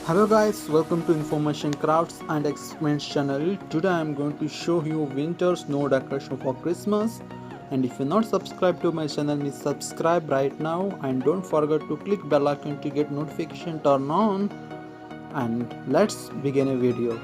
Hello guys, welcome to Information Crafts and Experiments channel. Today I am going to show you winter snow decoration for Christmas. And if you're not subscribed to my channel, please subscribe right now and don't forget to click bell icon to get notification turn on. And let's begin a video.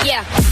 Yeah.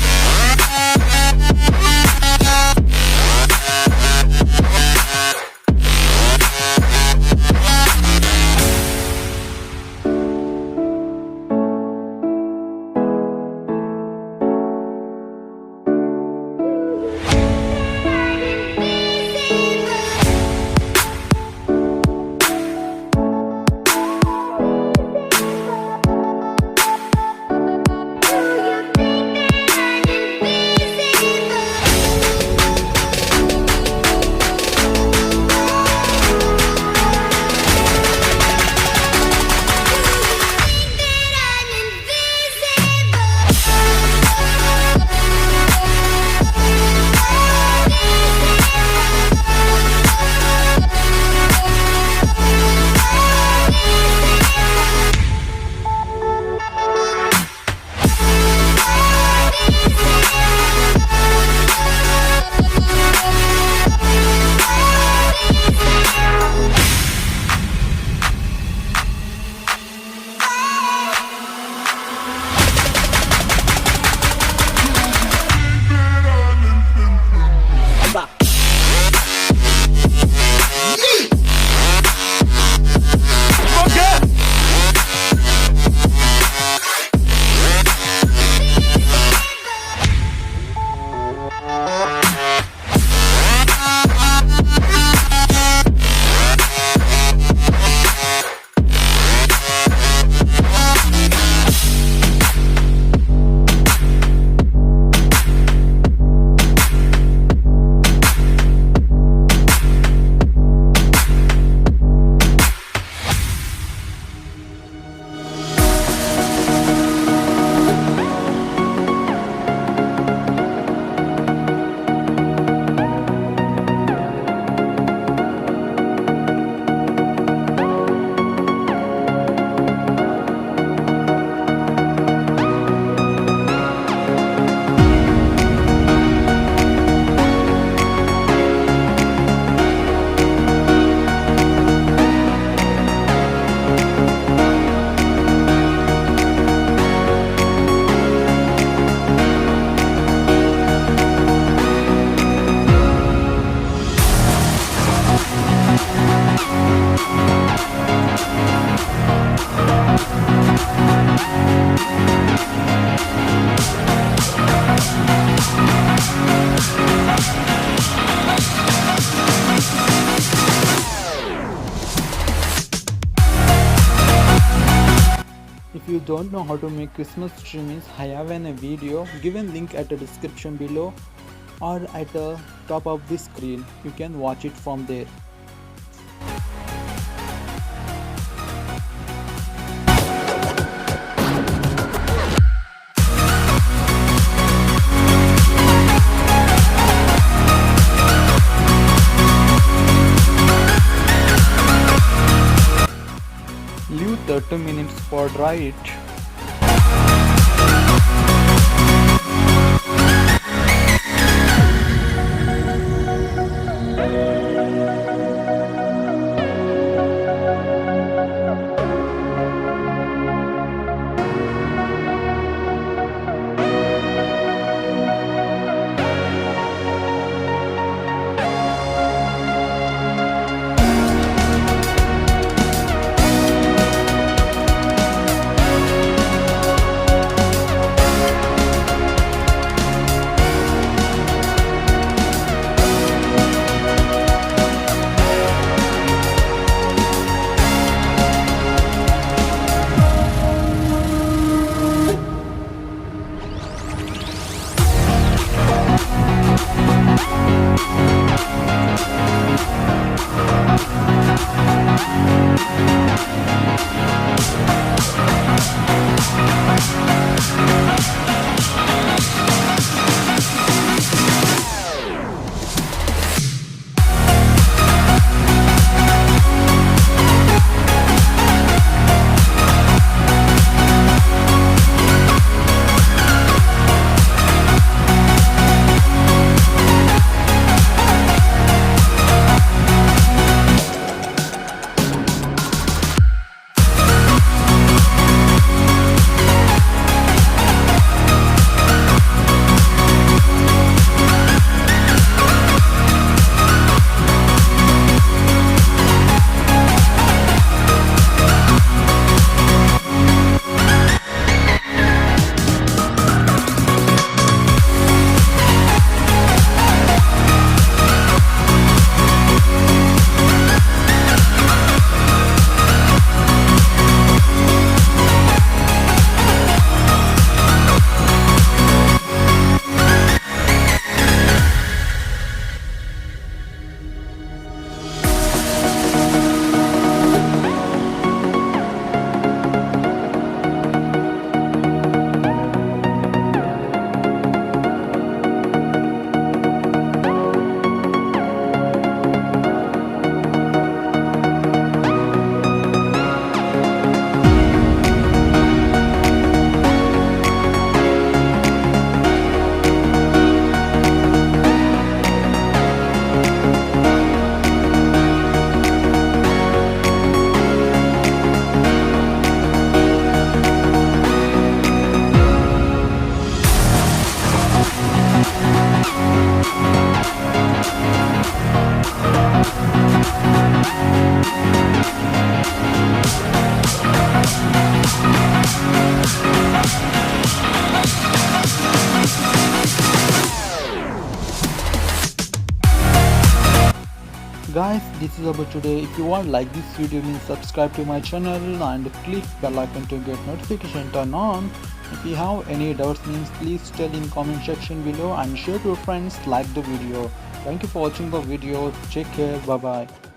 If you don't know how to make Christmas tree means I have a video given link at the description below or at the top of the screen. You can watch it from there. for dry it. Guys, this is about today. If you want like this video, means subscribe to my channel and click bell icon to get notification turn on. If you have any doubts, means please tell in comment section below and share to your friends. Like the video. Thank you for watching the video. Take care. Bye bye.